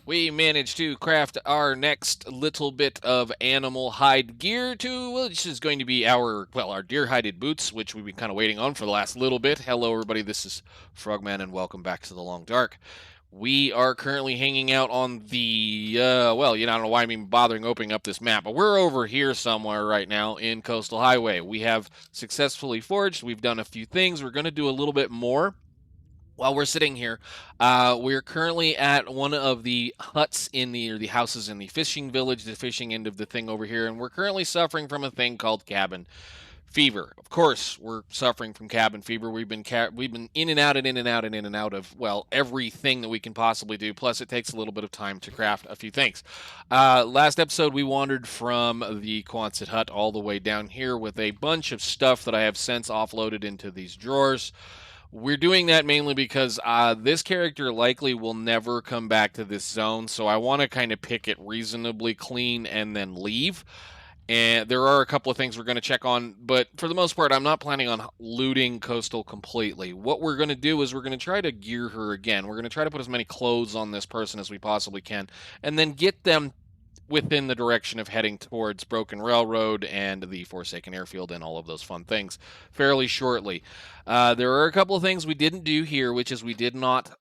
We managed to craft our next little bit of animal hide gear which is going to be our deer hided boots, which we've been kind of waiting on for the last little bit. Hello, everybody. This is Frogman, and welcome back to the Long Dark. We are currently hanging out on the, I don't know why I'm even bothering opening up this map, but we're over here somewhere right now in Coastal Highway. We have successfully foraged. We've done a few things. We're going to do a little bit more. While we're sitting here, we're currently at one of the huts or the houses in the fishing village, the fishing end of the thing over here, and we're currently suffering from a thing called cabin fever. Of course, we're suffering from cabin fever. We've been in and out and in and out and in and out of everything that we can possibly do. Plus, it takes a little bit of time to craft a few things. Last episode, we wandered from the Quonset hut all the way down here with a bunch of stuff that I have since offloaded into these drawers. We're doing that mainly because this character likely will never come back to this zone, so I want to kind of pick it reasonably clean and then leave. And there are a couple of things we're going to check on, but for the most part, I'm not planning on looting Coastal completely. What we're going to do is we're going to try to gear her again. We're going to try to put as many clothes on this person as we possibly can, and then get them within the direction of heading towards Broken Railroad and the Forsaken Airfield and all of those fun things fairly shortly. There are a couple of things we didn't do here, which is we did not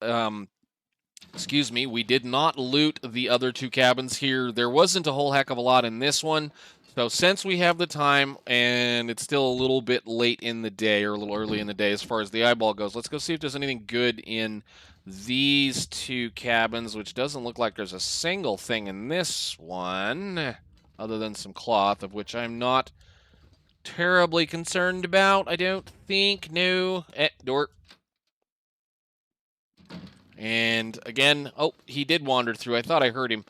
loot the other two cabins here. There wasn't a whole heck of a lot in this one. So since we have the time and it's still a little bit late in the day or a little early in the day as far as the eyeball goes, let's go see if there's anything good in these two cabins, which doesn't look like there's a single thing in this one other than some cloth, of which I'm not terribly concerned about, I don't think. No. Door. And again, oh, he did wander through. I thought I heard him.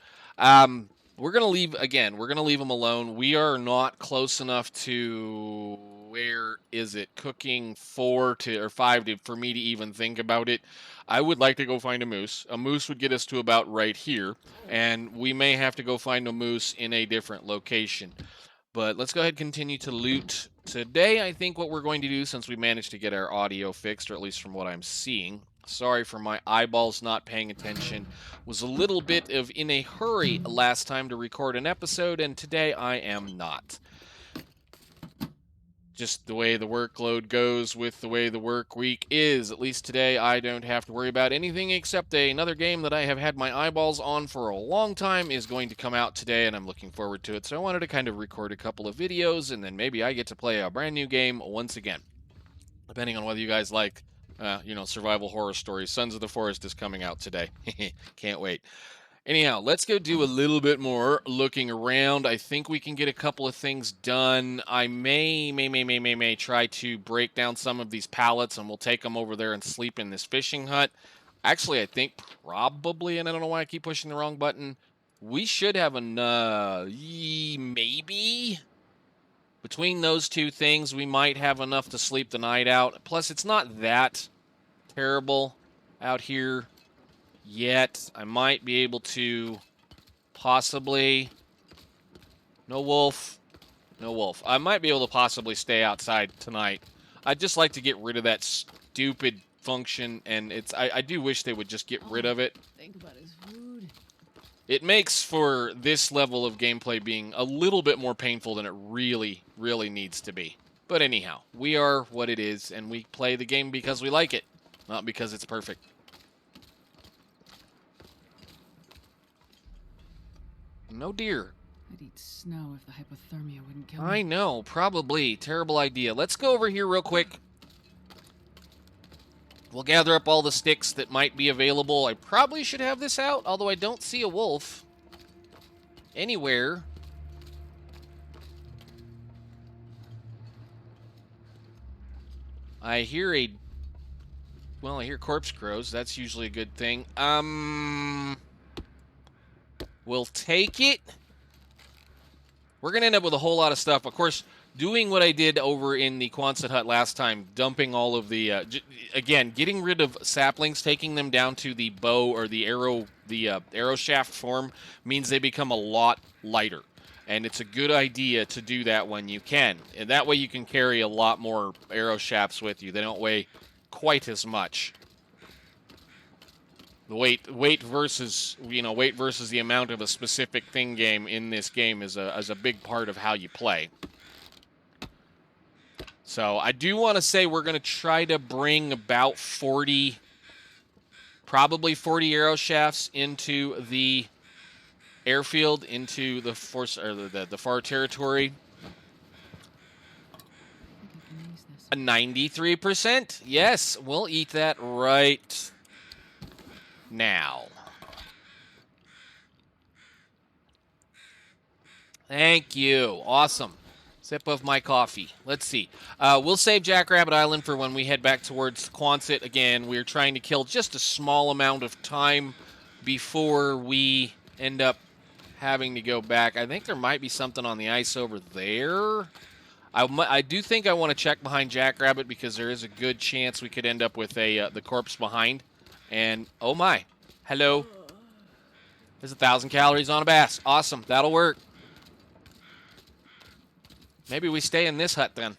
We're going to leave, again, we're going to leave him alone. We are not close enough to, where is it, cooking 4 to, or 5 to, for me to even think about it. I would like to go find a moose. A moose would get us to about right here, and we may have to go find a moose in a different location. But let's go ahead and continue to loot. Today, I think what we're going to do, since we managed to get our audio fixed, or at least from what I'm seeing, sorry for my eyeballs not paying attention, was a little bit of in a hurry last time to record an episode, and today I am not. Just the way the workload goes with the way the work week is. At least today I don't have to worry about anything except another game that I have had my eyeballs on for a long time is going to come out today, and I'm looking forward to it. So I wanted to kind of record a couple of videos, and then maybe I get to play a brand new game once again. Depending on whether you guys like, survival horror stories. Sons of the Forest is coming out today. Can't wait. Anyhow, let's go do a little bit more looking around. I think we can get a couple of things done. I may try to break down some of these pallets, and we'll take them over there and sleep in this fishing hut. Actually, I think probably, and I don't know why I keep pushing the wrong button, we should have maybe between those two things, we might have enough to sleep the night out. Plus, it's not that terrible out here yet. I might be able to possibly... No wolf. No wolf. I might be able to possibly stay outside tonight. I'd just like to get rid of that stupid function, and I do wish they would just get rid of it. Think about his food. It makes for this level of gameplay being a little bit more painful than it really, really needs to be. But anyhow, we are what it is, and we play the game because we like it, not because it's perfect. No deer. I'd eat snow if the hypothermia wouldn't kill me. I know, probably. Terrible idea. Let's go over here real quick. We'll gather up all the sticks that might be available. I probably should have this out, although I don't see a wolf anywhere. I hear corpse crows. That's usually a good thing. We'll take it. We're going to end up with a whole lot of stuff. Of course, doing what I did over in the Quonset hut last time, dumping all of the, again, getting rid of saplings, taking them down to the bow or the arrow shaft form means they become a lot lighter. And it's a good idea to do that when you can. And that way you can carry a lot more arrow shafts with you. They don't weigh quite as much. The weight versus weight versus the amount of a specific thing game in this game is a big part of how you play. So I do want to say we're going to try to bring about 40, probably 40 arrow shafts into the airfield, into the force or the far territory. I can use this. A 93%. Yes, we'll eat that right now. Thank you. Awesome. Sip of my coffee. Let's see. We'll save Jackrabbit Island for when we head back towards Quonset. Again, we're trying to kill just a small amount of time before we end up having to go back. I think there might be something on the ice over there. I do think I want to check behind Jackrabbit because there is a good chance we could end up with the corpse behind. And, oh my. Hello. There's 1,000 calories on a bass. Awesome. That'll work. Maybe we stay in this hut then.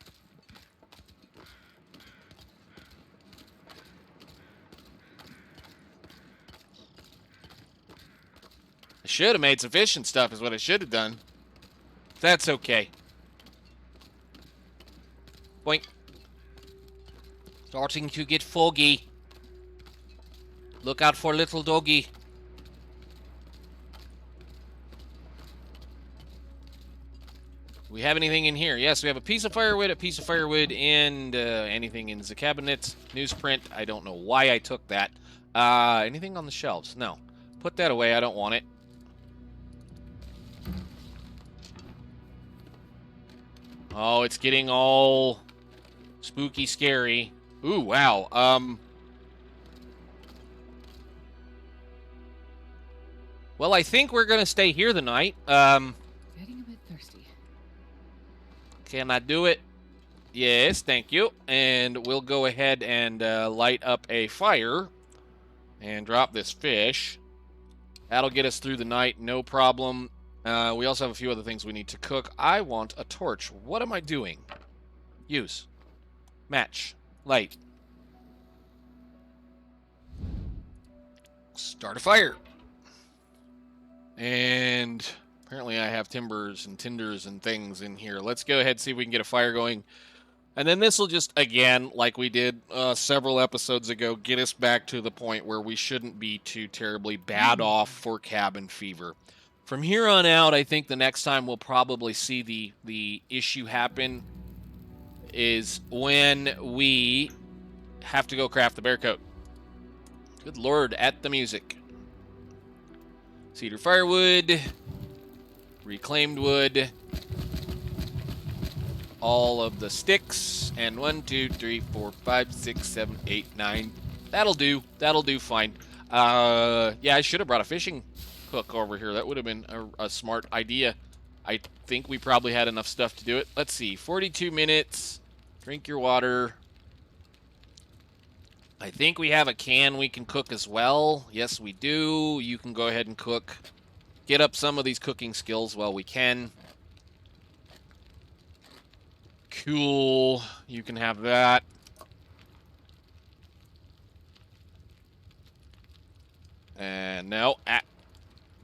I should have made some fish and stuff is what I should have done. That's okay. Boink. Starting to get foggy. Look out for little doggy. Do we have anything in here? Yes, we have a piece of firewood, and anything in the cabinet. Newsprint. I don't know why I took that. Anything on the shelves? No. Put that away. I don't want it. Oh, it's getting all spooky, scary. Ooh, wow. Well, I think we're going to stay here the night. Getting a bit thirsty. Can I do it? Yes, thank you. And we'll go ahead and light up a fire and drop this fish. That'll get us through the night, no problem. We also have a few other things we need to cook. I want a torch. What am I doing? Use. Match. Light. Start a fire. And apparently I have timbers and tinders and things in here. Let's go ahead and see if we can get a fire going. And then this will just, again, like we did several episodes ago, get us back to the point where we shouldn't be too terribly bad off for cabin fever. From here on out, I think the next time we'll probably see the issue happen is when we have to go craft the bear coat. Good Lord, at the music. Cedar firewood, reclaimed wood, all of the sticks, and 1, 2, 3, 4, 5, 6, 7, 8, 9. That'll do. That'll do fine. Yeah, I should have brought a fishing hook over here. That would have been a smart idea. I think we probably had enough stuff to do it. Let's see. 42 minutes. Drink your water. I think we have a can we can cook as well. Yes, we do. You can go ahead and cook. Get up some of these cooking skills while we can. Cool. You can have that. And now,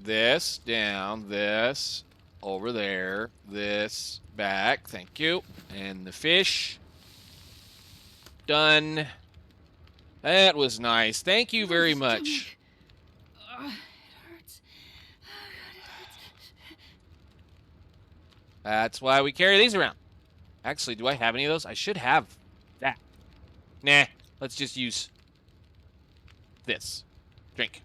this, down, this, over there, this, back. Thank you. And the fish. Done. That was nice. Thank you very much. It hurts. Oh, God, it hurts. That's why we carry these around. Actually, do I have any of those? I should have that. Nah, let's just use this. Drink.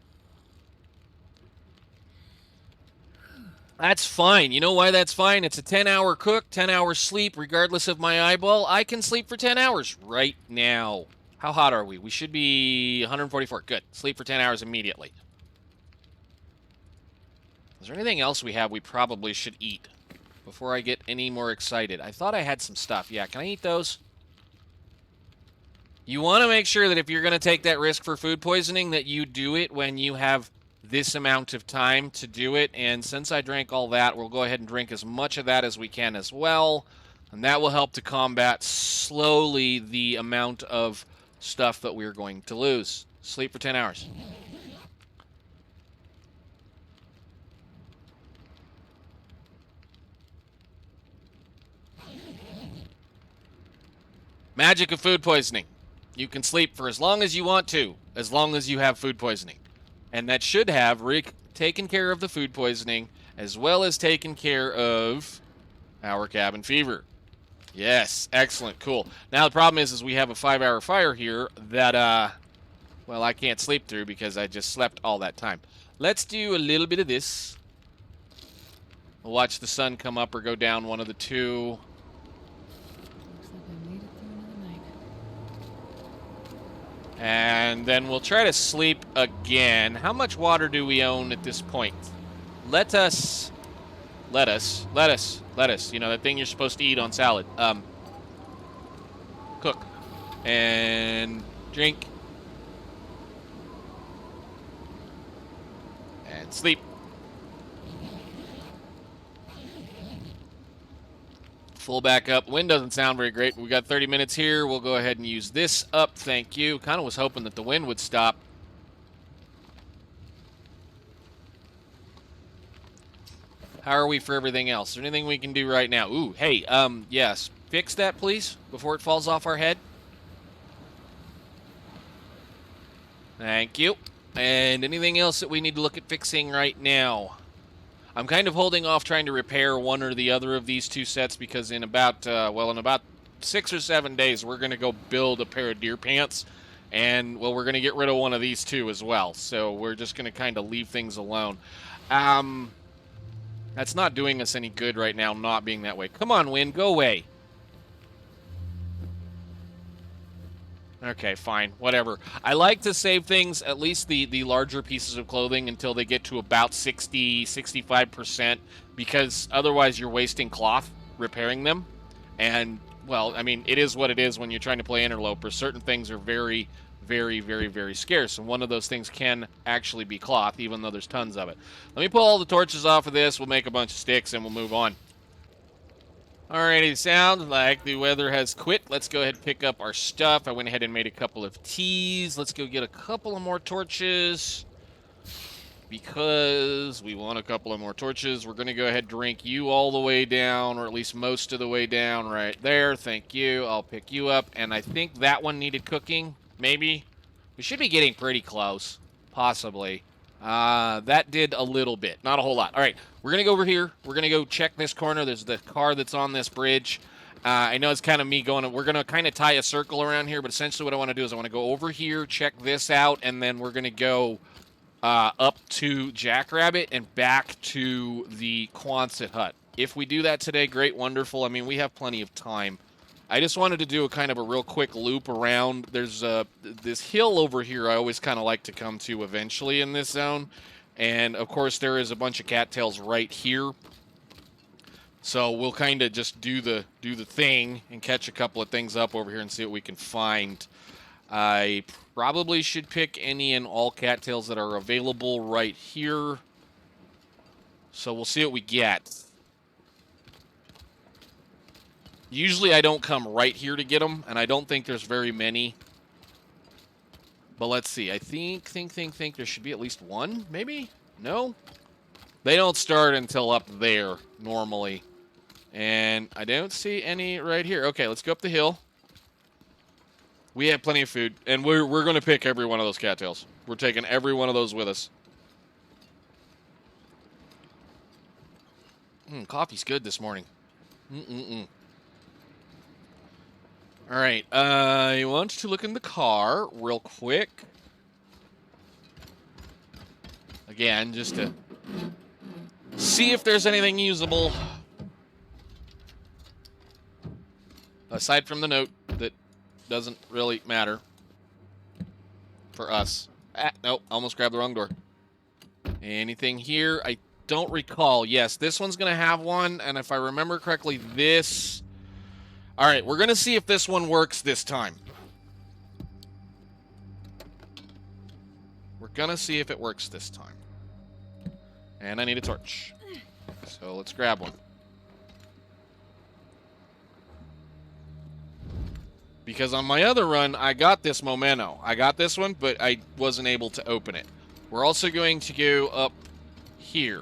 That's fine. You know why that's fine? It's a 10-hour cook, 10-hour sleep, regardless of my eyeball. I can sleep for 10 hours right now. How hot are we? We should be 144. Good. Sleep for 10 hours immediately. Is there anything else we have we probably should eat before I get any more excited? I thought I had some stuff. Yeah, can I eat those? You want to make sure that if you're going to take that risk for food poisoning, that you do it when you have this amount of time to do it. And since I drank all that, we'll go ahead and drink as much of that as we can as well. And that will help to combat slowly the amount of stuff that we're going to lose. Sleep for 10 hours. Magic of food poisoning. You can sleep for as long as you want to, as long as you have food poisoning. And that should have taken care of the food poisoning, as well as taken care of our cabin fever. Yes, excellent, cool. Now the problem is we have a 5-hour fire here that, well, I can't sleep through because I just slept all that time. Let's do a little bit of this. We'll watch the sun come up or go down, one of the two. Looks like I made it through another night. And then we'll try to sleep again. How much water do we own at this point? Let us. You know, that thing you're supposed to eat on salad. Cook. And drink. And sleep. Full back up. Wind doesn't sound very great. We got 30 minutes here. We'll go ahead and use this up. Thank you. Kind of was hoping that the wind would stop. How are we for everything else? Is there anything we can do right now? Ooh, hey, yes. Fix that, please, before it falls off our head. Thank you. And anything else that we need to look at fixing right now? I'm kind of holding off trying to repair one or the other of these two sets because in about, in about 6 or 7 days, we're going to go build a pair of deer pants. And, well, we're going to get rid of one of these two as well. So we're just going to kind of leave things alone. That's not doing us any good right now, not being that way. Come on, wind, go away. Okay, fine, whatever. I like to save things, at least the larger pieces of clothing, until they get to about 60, 65%, because otherwise you're wasting cloth repairing them. And, well, I mean, it is what it is when you're trying to play interloper. Certain things are very, very, very, very scarce, and one of those things can actually be cloth, even though there's tons of it. Let me pull all the torches off of this. We'll make a bunch of sticks, and we'll move on. Alrighty, sounds like the weather has quit. Let's go ahead and pick up our stuff. I went ahead and made a couple of teas. Let's go get a couple of more torches, because we want a couple of more torches. We're going to go ahead and drink you all the way down, or at least most of the way down right there. Thank you. I'll pick you up, and I think that one needed cooking. Maybe. We should be getting pretty close. Possibly. That did a little bit. Not a whole lot. All right. We're going to go over here. We're going to go check this corner. There's the car that's on this bridge. I know it's kind of me going. We're going to kind of tie a circle around here, but essentially what I want to do is I want to go over here, check this out, and then we're going to go up to Jackrabbit and back to the Quonset hut. If we do that today, great, wonderful. I mean, we have plenty of time. I just wanted to do a kind of a real quick loop around. There's this hill over here I always kind of like to come to eventually in this zone. And, of course, there is a bunch of cattails right here. So we'll kind of just do the thing and catch a couple of things up over here and see what we can find. I probably should pick any and all cattails that are available right here. So we'll see what we get. Usually I don't come right here to get them, and I don't think there's very many. But let's see. I think there should be at least one, maybe? No? They don't start until up there, normally. And I don't see any right here. Okay, let's go up the hill. We have plenty of food, and we're going to pick every one of those cattails. We're taking every one of those with us. Coffee's good this morning. All right, I want to look in the car real quick. Again, just to see if there's anything usable. Aside from the note that doesn't really matter for us. Nope, almost grabbed the wrong door. Anything here? I don't recall. Yes, this one's going to have one, and if I remember correctly, this... All right, we're going to see if this one works this time. We're going to see if it works this time. And I need a torch. So let's grab one. Because on my other run, I got this memento. I got this one, but I wasn't able to open it. We're also going to go up here.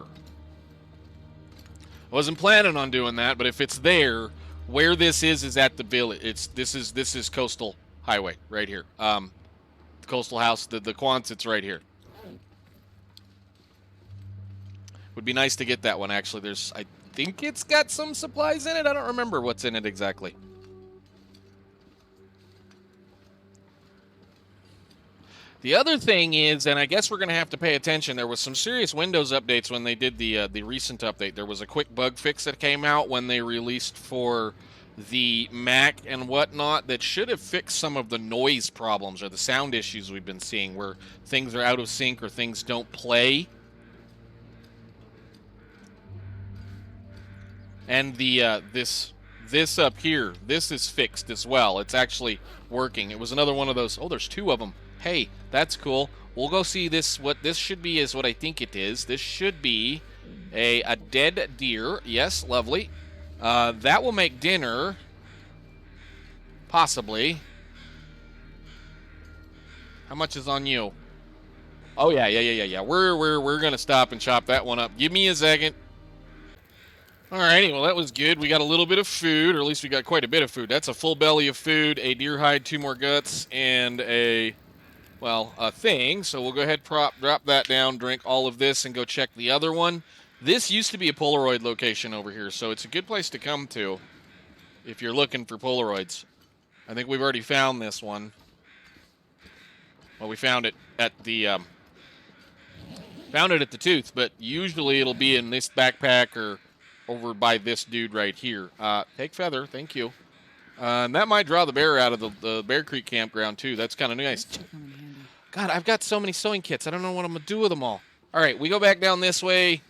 I wasn't planning on doing that, but if it's there... Where this is at the village. This is coastal highway right here. The coastal house, the Quonsets right here. Would be nice to get that one, actually. I think it's got some supplies in it. I don't remember what's in it exactly. The other thing is, and I guess we're going to have to pay attention, there was some serious Windows updates when they did the recent update. There was a quick bug fix that came out when they released for the Mac and whatnot that should have fixed some of the noise problems or the sound issues we've been seeing where things are out of sync or things don't play. And the this up here, this is fixed as well. It's actually working. It was another one of those. Oh, there's two of them. Hey, that's cool. We'll go see this. What this should be is what I think it is. This should be a dead deer. Yes, lovely. That will make dinner. Possibly. How much is on you? Oh yeah. We're gonna stop and chop that one up. Give me a second. Alrighty, well that was good. We got a little bit of food, or at least we got quite a bit of food. That's a full belly of food, a deer hide, 2 more guts, and a thing. So we'll go ahead, drop that down, drink all of this, and go check the other one. This used to be a Polaroid location over here, so it's a good place to come to if you're looking for Polaroids. I think we've already found this one. Well, we found it at the tooth, but usually it'll be in this backpack or over by this dude right here. Take feather, thank you. And that might draw the bear out of the Bear Creek campground too. That's kind of nice. God, I've got so many sewing kits. I don't know what I'm going to do with them all. All right, we go back down this way.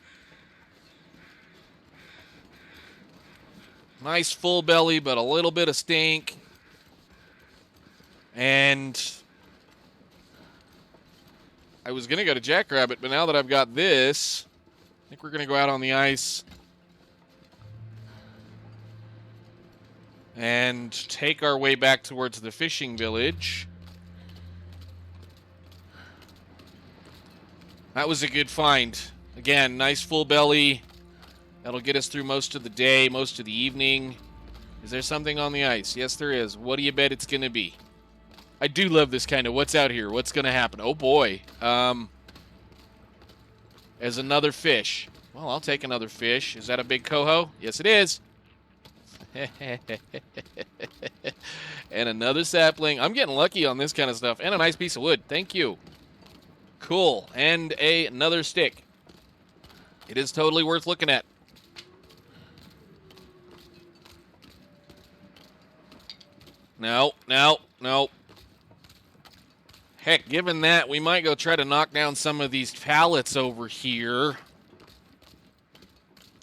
Nice full belly, but a little bit of stink. And I was going to go to Jackrabbit, but now that I've got this, I think we're going to go out on the ice and take our way back towards the fishing village. That was a good find. Again, nice full belly. That'll get us through most of the day, most of the evening. Is there something on the ice? Yes, there is. What do you bet it's going to be? I do love this kind of, what's out here? What's going to happen? Oh, boy. As another fish. Well, I'll take another fish. Is that a big coho? Yes, it is. And another sapling. I'm getting lucky on this kind of stuff. And a nice piece of wood. Thank you. Cool. And another stick. It is totally worth looking at. No. Heck, given that, we might go try to knock down some of these pallets over here.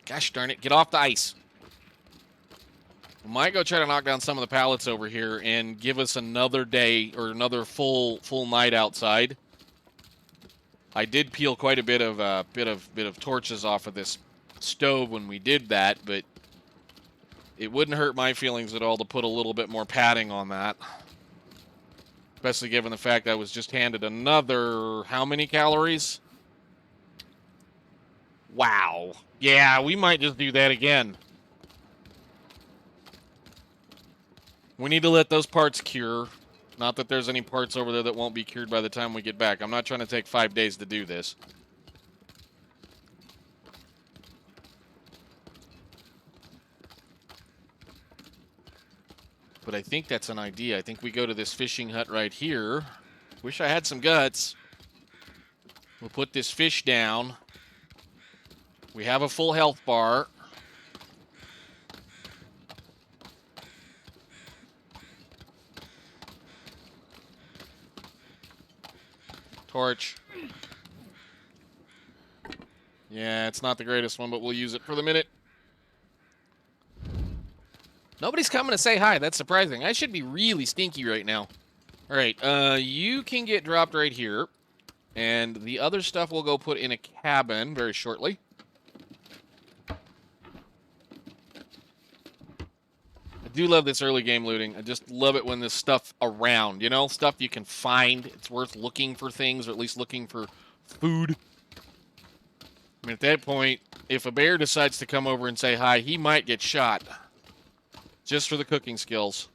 Gosh darn it, get off the ice. We might go try to knock down some of the pallets over here and give us another day or another full night outside. I did peel quite a bit of torches off of this stove when we did that, but it wouldn't hurt my feelings at all to put a little bit more padding on that. Especially given the fact I was just handed another, how many calories? Wow. Yeah, we might just do that again. We need to let those parts cure. Not that there's any parts over there that won't be cured by the time we get back. I'm not trying to take 5 days to do this. But I think that's an idea. I think we go to this fishing hut right here. Wish I had some guts. We'll put this fish down. We have a full health bar. Torch. Yeah, it's not the greatest one, but we'll use it for the minute. Nobody's coming to say hi. That's surprising. I should be really stinky right now. All right, you can get dropped right here. And the other stuff we'll go put in a cabin very shortly. I do love this early game looting. I just love it when there's stuff around, you know? Stuff you can find. It's worth looking for things, or at least looking for food. I mean, at that point, if a bear decides to come over and say hi, he might get shot. Just for the cooking skills.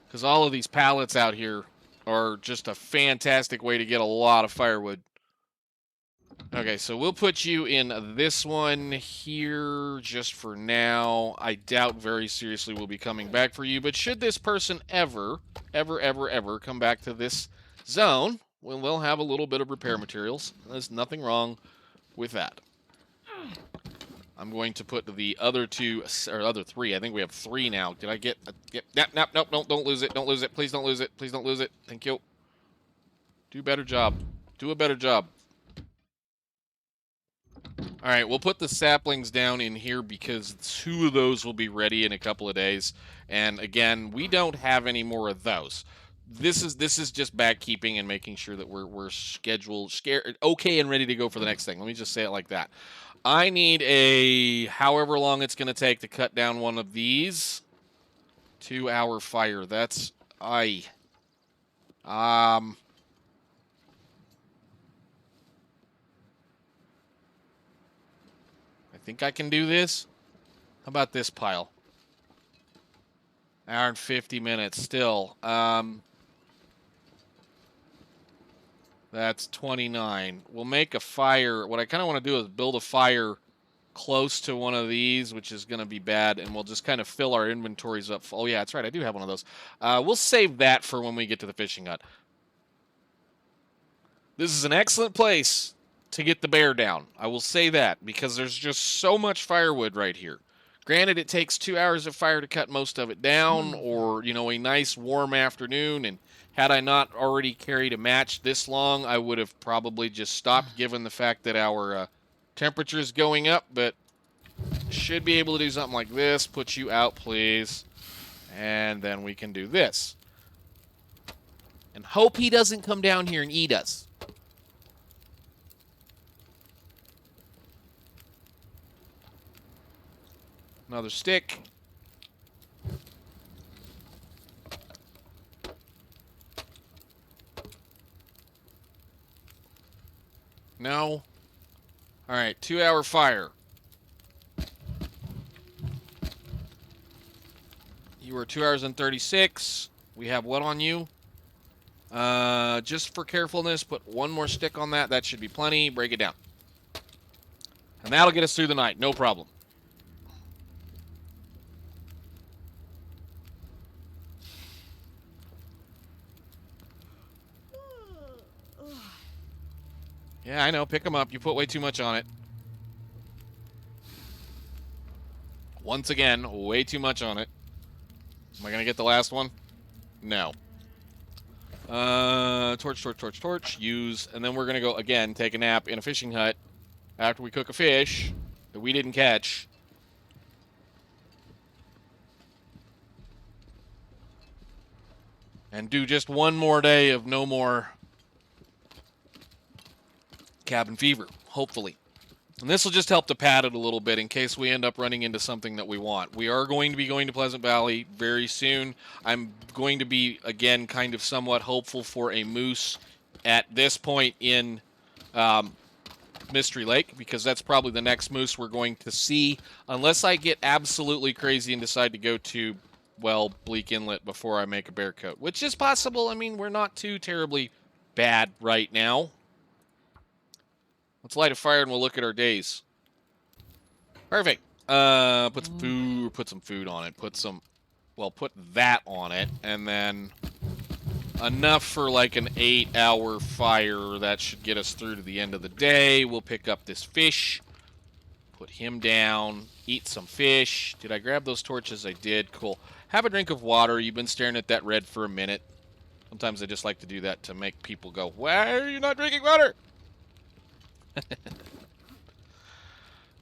Because all of these pallets out here are just a fantastic way to get a lot of firewood. Okay, so we'll put you in this one here just for now. I doubt very seriously we'll be coming back for you, but should this person ever come back to this zone, well, we'll have a little bit of repair materials. There's nothing wrong with that. I'm going to put the other two, or other three. I think we have three now. Did I get... Nope, don't lose it. Don't lose it. Please don't lose it. Please don't lose it. Thank you. Do a better job. Do a better job. All right, we'll put the saplings down in here because 2 of those will be ready in a couple of days. And again, we don't have any more of those. This is just backkeeping and making sure that we're scheduled, okay, and ready to go for the next thing. Let me just say it like that. I need a however long it's going to take to cut down one of these. 2-hour fire. That's I think I can do this. How about this pile? Hour and 50 minutes still. That's 29. We'll make a fire. What I kind of want to do is build a fire close to one of these, which is going to be bad, and we'll just kind of fill our inventories up. Oh, yeah, that's right. I do have one of those. We'll save that for when we get to the fishing hut. This is an excellent place to get the bear down. I will say that, because there's just so much firewood right here. Granted, it takes 2 hours of fire to cut most of it down, or, you know, a nice warm afternoon, and had I not already carried a match this long, I would have probably just stopped, given the fact that our temperature is going up, but should be able to do something like this. Put you out, please. And then we can do this. And hope he doesn't come down here and eat us. Another stick. No. All right, 2-hour fire. You were 2 hours and 36. We have what on you? Just for carefulness, put one more stick on that. That should be plenty. Break it down. And that'll get us through the night. No problem. Yeah, I know. Pick them up. You put way too much on it. Once again, way too much on it. Am I going to get the last one? No. Torch. Use. And then we're going to go, again, take a nap in a fishing hut after we cook a fish that we didn't catch. And do just one more day of no more cabin fever, hopefully. And this will just help to pad it a little bit in case we end up running into something that we want. We are going to be going to Pleasant Valley very soon. I'm going to be, again, kind of somewhat hopeful for a moose at this point in Mystery Lake, because that's probably the next moose we're going to see, unless I get absolutely crazy and decide to go to, well, Bleak Inlet before I make a bear coat, which is possible. I mean, we're not too terribly bad right now. Let's light a fire and we'll look at our days. Perfect. Put some food on it. Put that on it, and then enough for like an 8-hour fire. That should get us through to the end of the day. We'll pick up this fish, put him down, eat some fish. Did I grab those torches? I did. Cool. Have a drink of water. You've been staring at that red for a minute. Sometimes I just like to do that to make people go, "Why are you not drinking water?"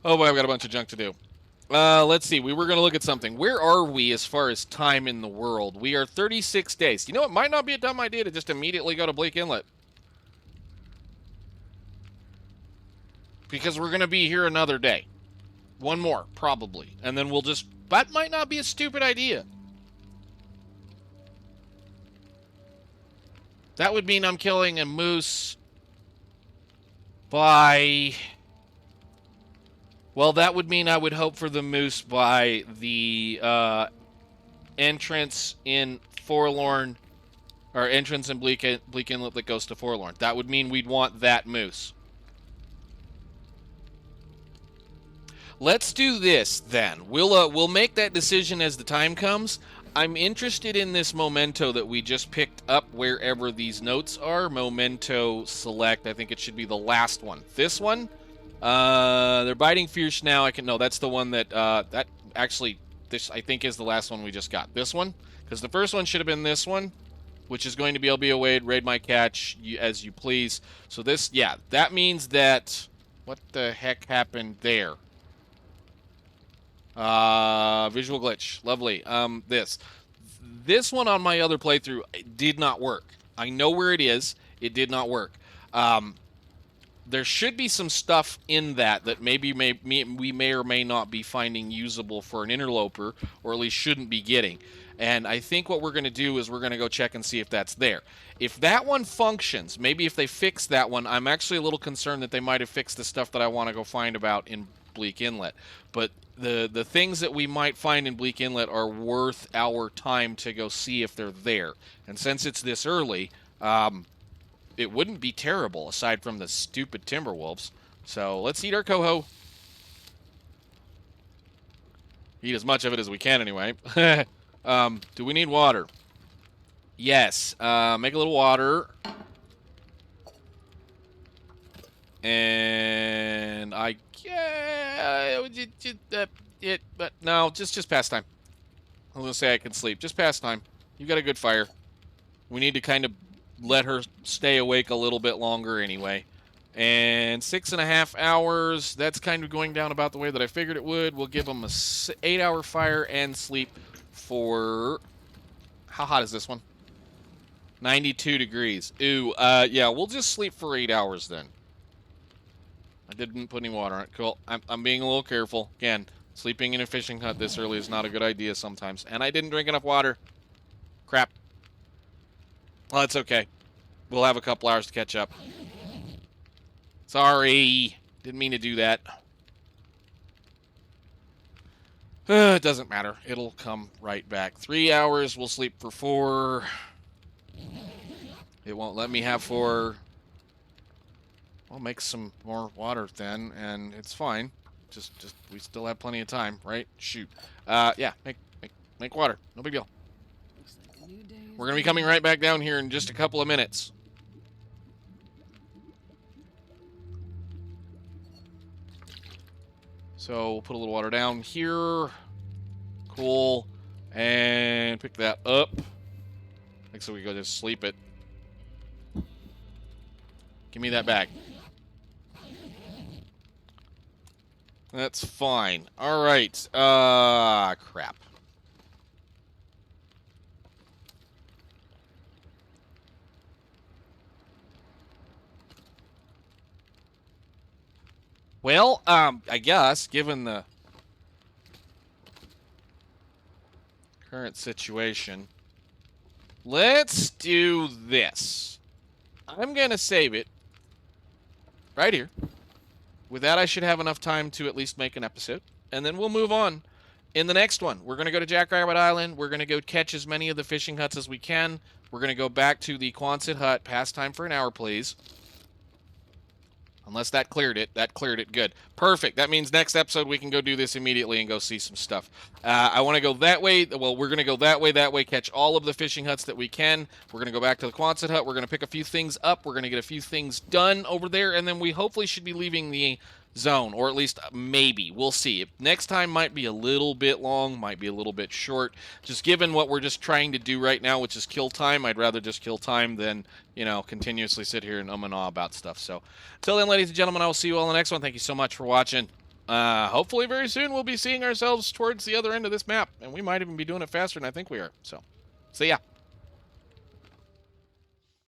Oh boy, I've got a bunch of junk to do. Let's see. We were going to look at something. Where are we as far as time in the world? We are 36 days. You know, it might not be a dumb idea to just immediately go to Bleak Inlet. Because we're going to be here another day. One more, probably. And then we'll just... That might not be a stupid idea. That would mean I'm killing a moose by... Well, that would mean I would hope for the moose by the entrance in Forlorn, or entrance in Bleak Inlet that goes to Forlorn. That would mean we'd want that moose. Let's do this then. We'll make that decision as the time comes. I'm interested in this memento that we just picked up wherever these notes are. Memento select. I think it should be the last one. This one. They're biting fierce now. I can no. That's the one that that actually this I think is the last one we just got. This one, because the first one should have been this one, which is going to be LBO Wade, raid my catch as you please. So this, yeah, that means that what the heck happened there? Visual glitch. Lovely. This one on my other playthrough did not work. I know where it is. It did not work. There should be some stuff in that maybe we may or may not be finding usable for an interloper, or at least shouldn't be getting. And I think what we're going to do is we're going to go check and see if that's there. If that one functions, maybe if they fix that one, I'm actually a little concerned that they might have fixed the stuff that I want to go find about in Bleak Inlet. But the things that we might find in Bleak Inlet are worth our time to go see if they're there. And since it's this early, it wouldn't be terrible aside from the stupid Timberwolves. So let's eat our coho. Eat as much of it as we can anyway. Do we need water? Yes. Make a little water. And I but no, just past time. I was gonna say I can sleep. Just past time. You got a good fire. We need to kind of let her stay awake a little bit longer anyway. And 6.5 hours. That's kind of going down about the way that I figured it would. We'll give them a 8-hour fire and sleep for... How hot is this one? 92 degrees. Ooh, yeah, we'll just sleep for 8 hours then. I didn't put any water on it. Cool. I'm being a little careful. Again, sleeping in a fishing hut this early is not a good idea sometimes. And I didn't drink enough water. Crap. Well, that's okay. We'll have a couple hours to catch up. Sorry. Didn't mean to do that. It doesn't matter. It'll come right back. 3 hours. We'll sleep for 4. It won't let me have 4. I'll make some more water then, and it's fine. Just we still have plenty of time, right? Shoot. Yeah, make water. No big deal. We're gonna be coming right back down here in just a couple of minutes. So we'll put a little water down here. Cool. And pick that up. Like so we go just sleep it. Give me that bag. That's fine. All right. Crap. Well, I guess, given the current situation, let's do this. I'm going to save it right here. With that, I should have enough time to at least make an episode. And then we'll move on in the next one. We're going to go to Jackrabbit Island. We're going to go catch as many of the fishing huts as we can. We're going to go back to the Quonset hut. Past time for an hour, please. Unless that cleared it. That cleared it. Good. Perfect. That means next episode we can go do this immediately and go see some stuff. I want to go that way. Well, we're going to go that way, catch all of the fishing huts that we can. We're going to go back to the Quonset hut. We're going to pick a few things up. We're going to get a few things done over there, and then we hopefully should be leaving the zone, or at least maybe. We'll see. Next time might be a little bit long, might be a little bit short. Just given what we're just trying to do right now, which is kill time, I'd rather just kill time than, you know, continuously sit here and and ah about stuff. So, till then, ladies and gentlemen, I will see you all in the next one. Thank you so much for watching. Hopefully very soon we'll be seeing ourselves towards the other end of this map, and we might even be doing it faster than I think we are. So, see ya.